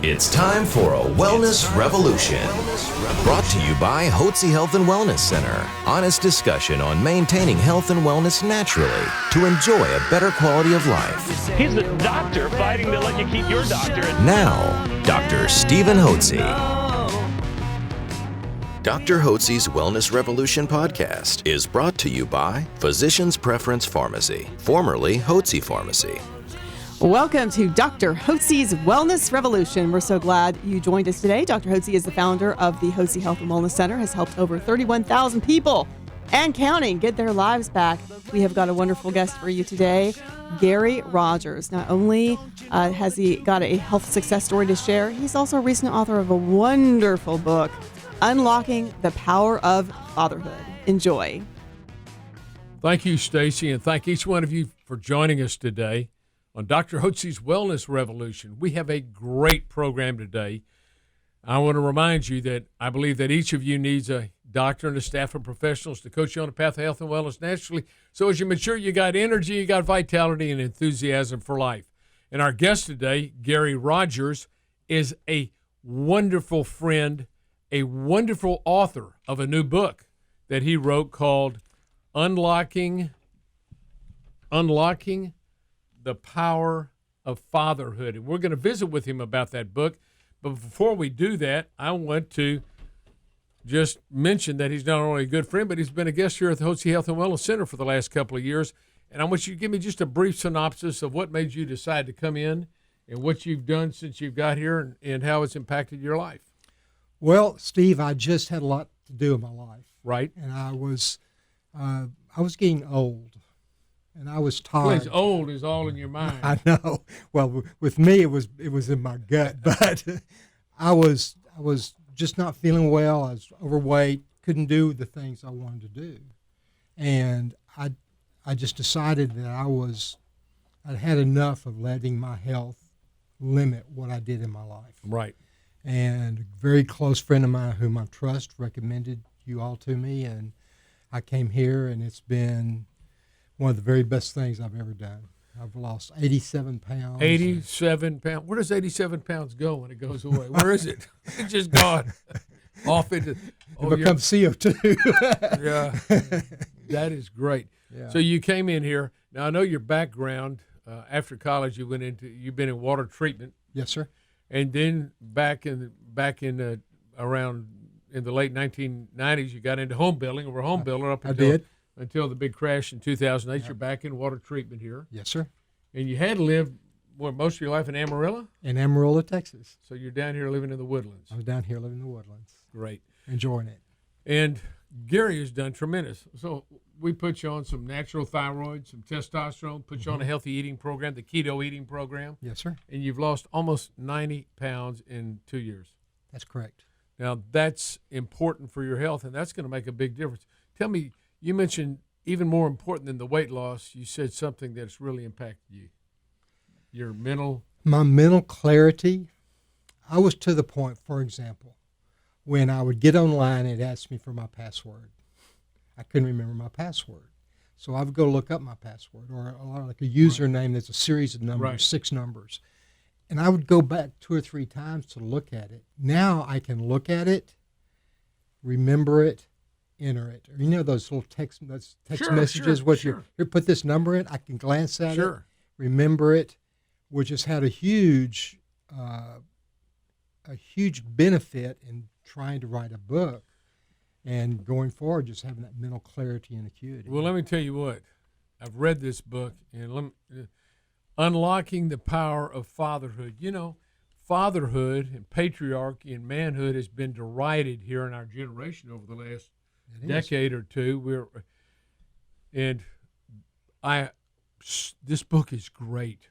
It's time for a Wellness Revolution. Brought to you by Hotze Health Wellness Center. Honest discussion on maintaining health and wellness naturally to enjoy a better quality of life. He's the doctor fighting to let you keep your doctorate. Now, Dr. Stephen Hotze. Dr. Hotze's Wellness Revolution podcast is brought to you by Physicians Preference Pharmacy, formerly Hotze Pharmacy. Welcome to Dr. Hotze's Wellness Revolution. We're so glad you joined us today. Dr. Hotze is the founder of the Hotze Health Wellness Center, has helped over 31,000 people and counting get their lives back. We have got a wonderful guest for you today, Gary Rogers. Not only has he got a health success story to share, he's also a recent author of a wonderful book, Unlocking the Power of Fatherhood. Enjoy. Thank you, Stacy, and thank each one of you for joining us today on Dr. Hotze's Wellness Revolution. We have a great program today. I want to remind you that I believe that each of you needs a doctor and a staff of professionals to coach you on the path of health and wellness naturally. So as you mature, you got energy, you got vitality and enthusiasm for life. And our guest today, Gary Rogers, is a wonderful friend, a wonderful author of a new book that he wrote called Unlocking the Power of Fatherhood. And we're going to visit with him about that book. But before we do that, I want to just mention that he's not only a good friend, but he's been a guest here at the Hotze Health and Wellness Center for the last couple of years. And I want you to give me just a brief synopsis of what made you decide to come in and what you've done since you've got here and how it's impacted your life. Well, Steve, I just had a lot to do in my life. Right. And I was getting old. And I was tired. Please, old is all in your mind. I know. Well, with me, it was in my gut. But I was just not feeling well. I was overweight. Couldn't do the things I wanted to do, and I just decided that I'd had enough of letting my health limit what I did in my life. Right. And a very close friend of mine, whom I trust, recommended you all to me, and I came here, and it's been one of the very best things I've ever done. I've lost 87 pounds. 87 pounds. Where does 87 pounds go when it goes away? Where is it? It's just gone. Off into... It becomes CO2. Yeah. That is great. Yeah. So you came in here. Now, I know your background. After college, you've been in water treatment. Yes, sir. And then back in around in the late 1990s, you got into home building. And we're home builder up until the big crash in 2008. Yep. You're back in water treatment here. Yes, sir. And you had lived, most of your life in Amarillo? In Amarillo, Texas. So you're down here living in the woodlands. I was down here living in the woodlands. Great. Enjoying it. And Gary has done tremendous. So we put you on some natural thyroid, some testosterone, put you on a healthy eating program, the keto eating program. Yes, sir. And you've lost almost 90 pounds in 2 years. That's correct. Now, that's important for your health, and that's going to make a big difference. Tell me, you mentioned even more important than the weight loss, you said something that's really impacted you. Your mental... My mental clarity. I was to the point, for example, when I would get online, it asked me for my password. I couldn't remember my password. So I would go look up my password, or like a username that's a series of numbers, right. 6 numbers. And I would go back 2 or 3 times to look at it. Now I can look at it, remember it, enter it. Or, you know those little text messages? Sure. Here, put this number in. I can glance at it, remember it, which has had a huge benefit in trying to write a book and going forward, just having that mental clarity and acuity. Well, let me tell you what. I've read this book, and Unlocking the Power of Fatherhood. You know, fatherhood and patriarchy and manhood has been derided here in our generation over the last decade or two. This book is great.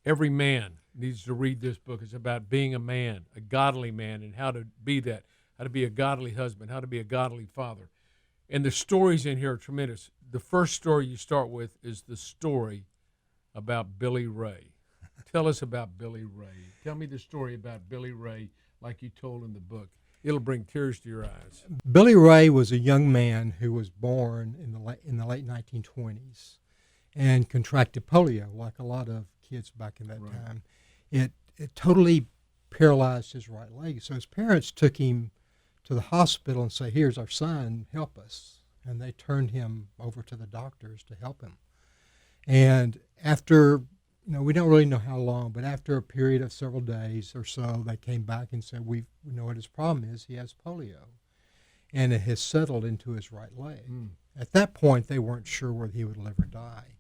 Every man needs to read this book. It's about being a man, a godly man, and how to be that, how to be a godly husband, how to be a godly father. And the stories in here are tremendous. The first story you start with is the story about Billy Ray. Tell us about Billy Ray. Tell me the story about Billy Ray like you told in the book. It'll bring tears to your eyes. Billy Ray was a young man who was born in the late 1920s and contracted polio, like a lot of kids back in that time. It totally paralyzed his right leg. So his parents took him to the hospital and say, here's our son, help us. And they turned him over to the doctors to help him. And after, we don't really know how long, but after a period of several days or so, they came back and said, we know what his problem is. He has polio. And it has settled into his right leg. At that point, they weren't sure whether he would live or die.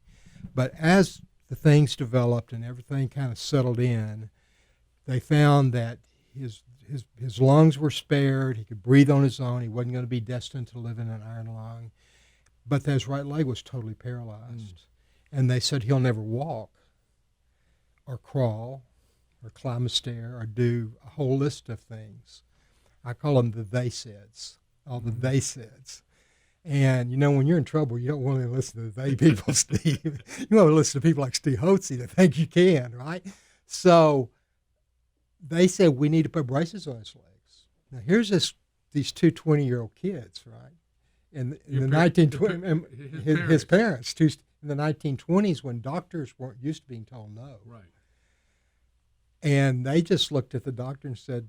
But as the things developed and everything kind of settled in, they found that his lungs were spared. He could breathe on his own. He wasn't going to be destined to live in an iron lung. But his right leg was totally paralyzed. And they said he'll never walk or crawl or climb a stair or do a whole list of things. I call them the they saids, all the they saids. And, when you're in trouble, you don't want to listen to they people, Steve. You want to listen to people like Steve Hotze that think you can, right? So they said, we need to put braces on his legs. Now, here's these two 20-year-old kids, right? In the 1920s, his parents, in the 1920s when doctors weren't used to being told no. Right. And they just looked at the doctor and said,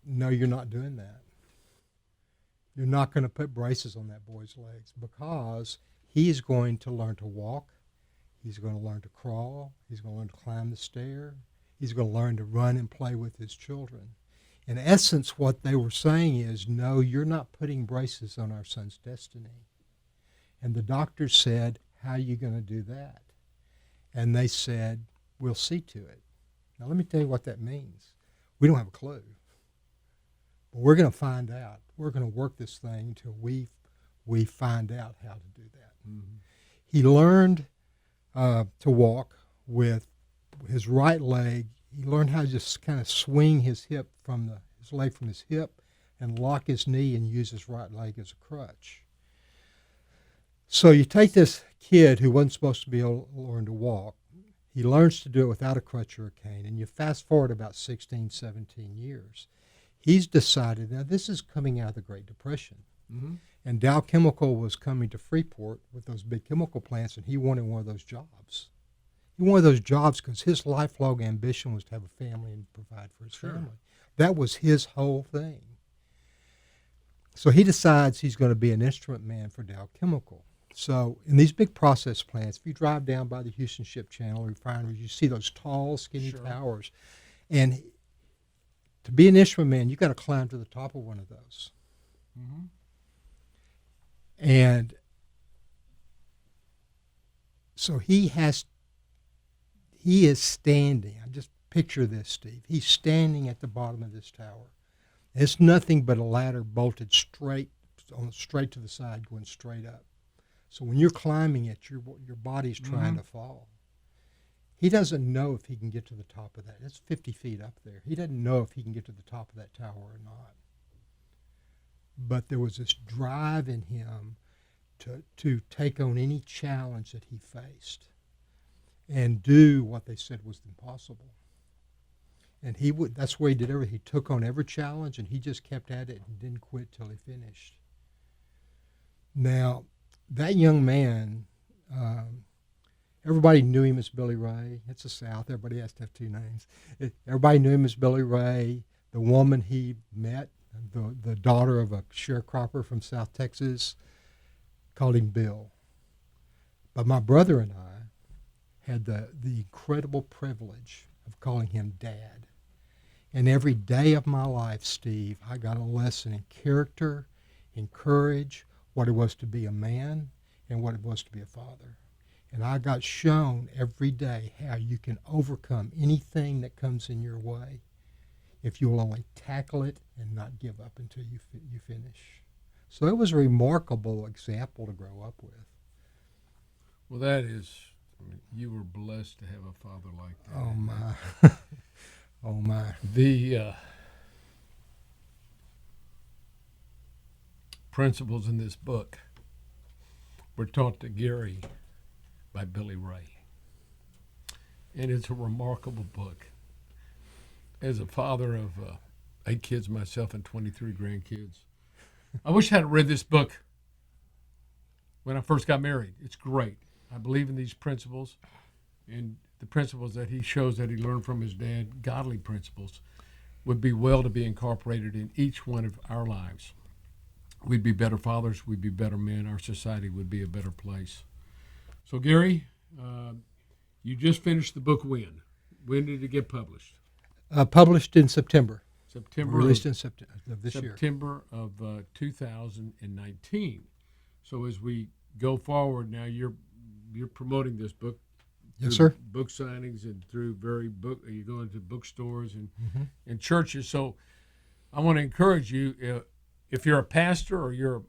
no, you're not doing that. You're not going to put braces on that boy's legs because he's going to learn to walk. He's going to learn to crawl. He's going to learn to climb the stair. He's going to learn to run and play with his children. In essence, what they were saying is, no, you're not putting braces on our son's destiny. And the doctor said, how are you going to do that? And they said, we'll see to it. Now, let me tell you what that means. We don't have a clue. But we're going to find out. We're going to work this thing until we find out how to do that. Mm-hmm. He learned to walk with his right leg. He learned how to just kind of swing his leg from his hip and lock his knee and use his right leg as a crutch. So you take this kid who wasn't supposed to be able to learn to walk. He learns to do it without a crutch or a cane, and you fast forward about 16, 17 years. He's decided, now this is coming out of the Great Depression, and Dow Chemical was coming to Freeport with those big chemical plants, and he wanted one of those jobs. He wanted those jobs because his lifelong ambition was to have a family and provide for his family. That was his whole thing. So he decides he's going to be an instrument man for Dow Chemical. So in these big process plants, if you drive down by the Houston Ship Channel refineries, you see those tall, skinny towers. And to be an instrument man, you got to climb to the top of one of those. Mm-hmm. And so he is standing. I just picture this, Steve. He's standing at the bottom of this tower. It's nothing but a ladder bolted straight to the side, going straight up. So when you're climbing it, your body's trying to fall. He doesn't know if he can get to the top of that. It's 50 feet up there. He doesn't know if he can get to the top of that tower or not. But there was this drive in him to take on any challenge that he faced and do what they said was impossible. And that's where he did everything. He took on every challenge, and he just kept at it and didn't quit till he finished. Now, that young man, everybody knew him as Billy Ray. It's the South. Everybody has to have two names. Everybody knew him as Billy Ray. The woman he met, the daughter of a sharecropper from South Texas, called him Bill. But my brother and I had the incredible privilege of calling him Dad. And every day of my life, Steve, I got a lesson in character, in courage, what it was to be a man, and what it was to be a father. And I got shown every day how you can overcome anything that comes in your way if you will only tackle it and not give up until you finish. So it was a remarkable example to grow up with. Well, that is, you were blessed to have a father like that. Oh, my. Oh, my. The principles in this book were taught to Gary by Billy Ray. And it's a remarkable book. As a father of 8 kids myself and 23 grandkids, I wish I had read this book when I first got married. It's great. I believe in these principles and the principles that he shows that he learned from his dad, godly principles. would be well to be incorporated in each one of our lives. We'd be better fathers. We'd be better men. Our society would be a better place. So, Gary, you just finished the book when? When did it get published? Published in September. Released in September of this year. September of 2019. So as we go forward now, you're promoting this book. Yes, sir. Book signings and through you're going to bookstores and churches. So I want to encourage you, if you're a pastor or you're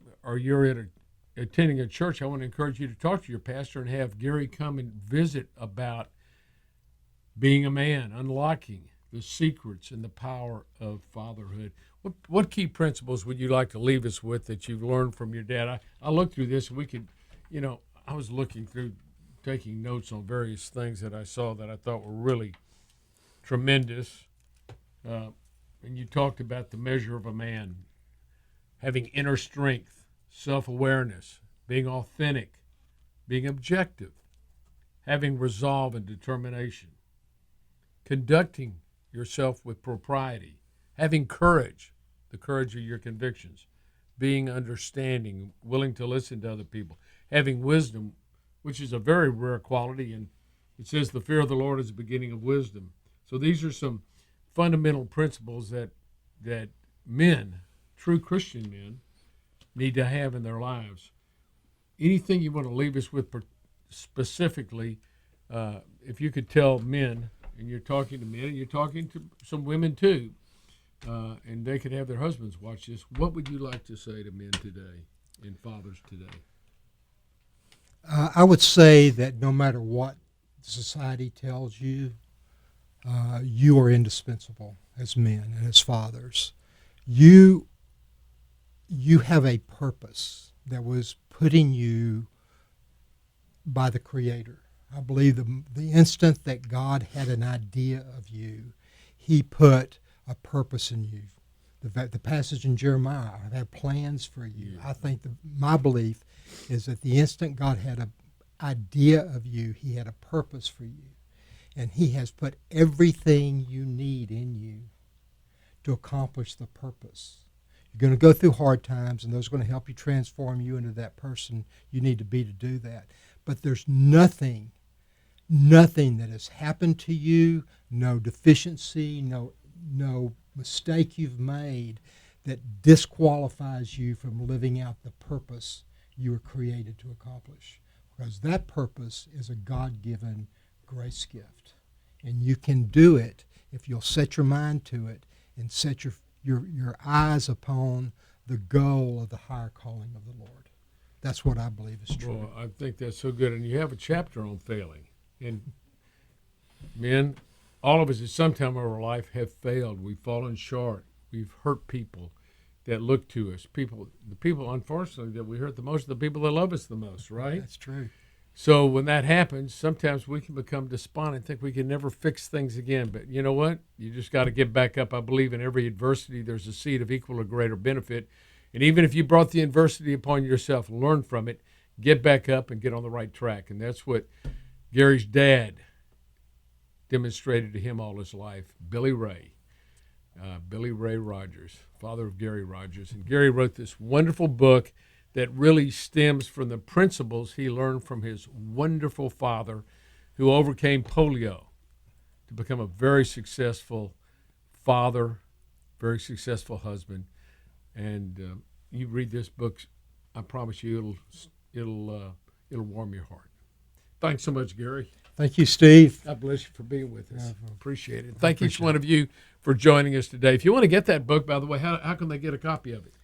attending a church, I want to encourage you to talk to your pastor and have Gary come and visit about being a man, unlocking the secrets and the power of fatherhood. What key principles would you like to leave us with that you've learned from your dad? I looked through this and we could, I was looking through, taking notes on various things that I saw that I thought were really tremendous. And you talked about the measure of a man, having inner strength, self-awareness, being authentic, being objective, having resolve and determination, conducting yourself with propriety, having courage, the courage of your convictions, being understanding, willing to listen to other people, having wisdom, which is a very rare quality, and it says the fear of the Lord is the beginning of wisdom. So these are some fundamental principles that men, true Christian men, need to have in their lives. Anything you want to leave us with specifically, if you could tell men, and you're talking to men, and you're talking to some women too, and they could have their husbands watch this, what would you like to say to men today and fathers today? I would say that no matter what society tells you, you are indispensable as men and as fathers. You have a purpose that was put in you by the Creator. I believe the instant that God had an idea of you, he put a purpose in you. The passage in Jeremiah, I have plans for you. Yeah. I think my belief is that the instant God had an idea of you, he had a purpose for you. And he has put everything you need in you to accomplish the purpose. You're going to go through hard times, and those are going to help you transform you into that person you need to be to do that. But there's nothing that has happened to you, no deficiency, no mistake you've made that disqualifies you from living out the purpose you were created to accomplish. Because that purpose is a God-given grace gift. And you can do it if you'll set your mind to it and set your eyes upon the goal of the higher calling of the Lord. That's what I believe is true. Well, I think that's so good. And you have a chapter on failing. And men, all of us at some time of our life have failed. We've fallen short. We've hurt people that look to us. The people, unfortunately, that we hurt the most are the people that love us the most, right? That's true. So when that happens, sometimes we can become despondent, think we can never fix things again. But you know what? You just got to get back up. I believe in every adversity, there's a seed of equal or greater benefit. And even if you brought the adversity upon yourself, learn from it, get back up and get on the right track. And that's what Gary's dad demonstrated to him all his life, Billy Ray Rogers, father of Gary Rogers. And Gary wrote this wonderful book that really stems from the principles he learned from his wonderful father who overcame polio to become a very successful father, very successful husband. And you read this book, I promise you it'll warm your heart. Thanks so much, Gary. Thank you, Steve. God bless you for being with us. Appreciate it. Thank each one of you for joining us today. If you want to get that book, by the way, how can they get a copy of it?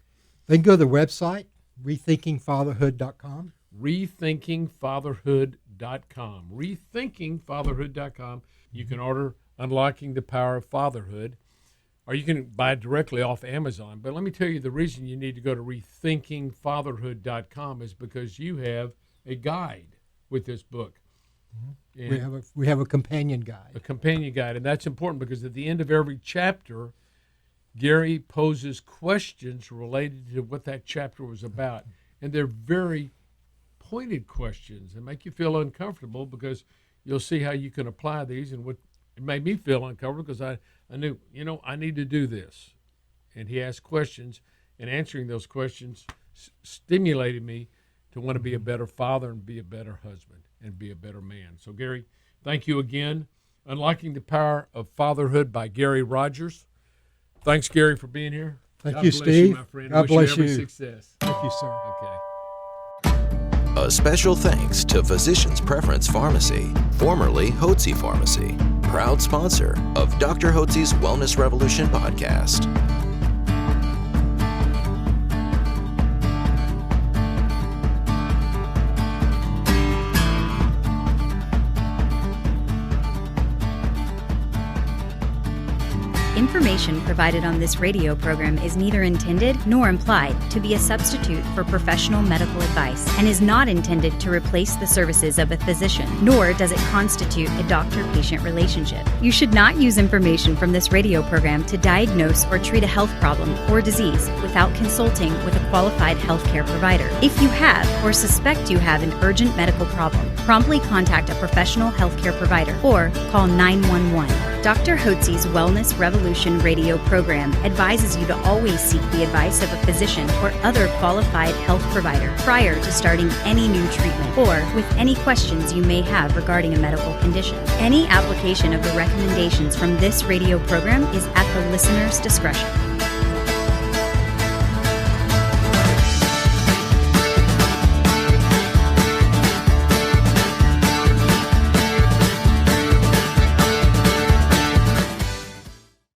They can go to the website, rethinkingfatherhood.com. Rethinkingfatherhood.com. Rethinkingfatherhood.com. You can order Unlocking the Power of Fatherhood, or you can buy it directly off Amazon. But let me tell you, the reason you need to go to rethinkingfatherhood.com is because you have a guide with this book. We have a companion guide. A companion guide, and that's important because at the end of every chapter, Gary poses questions related to what that chapter was about. And they're very pointed questions and make you feel uncomfortable because you'll see how you can apply these and it made me feel uncomfortable because I knew, I need to do this. And he asked questions, and answering those questions stimulated me to want to be a better father and be a better husband and be a better man. So, Gary, thank you again. Unlocking the Power of Fatherhood by Gary Rogers. Thanks, Gary, for being here. Thank God you, bless Steve. You, my friend. God Wish bless you every you. success. Thank you, sir. Okay. A special thanks to Physicians Preference Pharmacy, formerly Hotze Pharmacy, proud sponsor of Dr. Hotze's Wellness Revolution podcast. Information provided on this radio program is neither intended nor implied to be a substitute for professional medical advice and is not intended to replace the services of a physician, nor does it constitute a doctor-patient relationship. You should not use information from this radio program to diagnose or treat a health problem or disease without consulting with a qualified healthcare provider. If you have or suspect you have an urgent medical problem, promptly contact a professional healthcare provider or call 911. Dr. Hotze's Wellness Revolution radio program advises you to always seek the advice of a physician or other qualified health provider prior to starting any new treatment or with any questions you may have regarding a medical condition. Any application of the recommendations from this radio program is at the listener's discretion.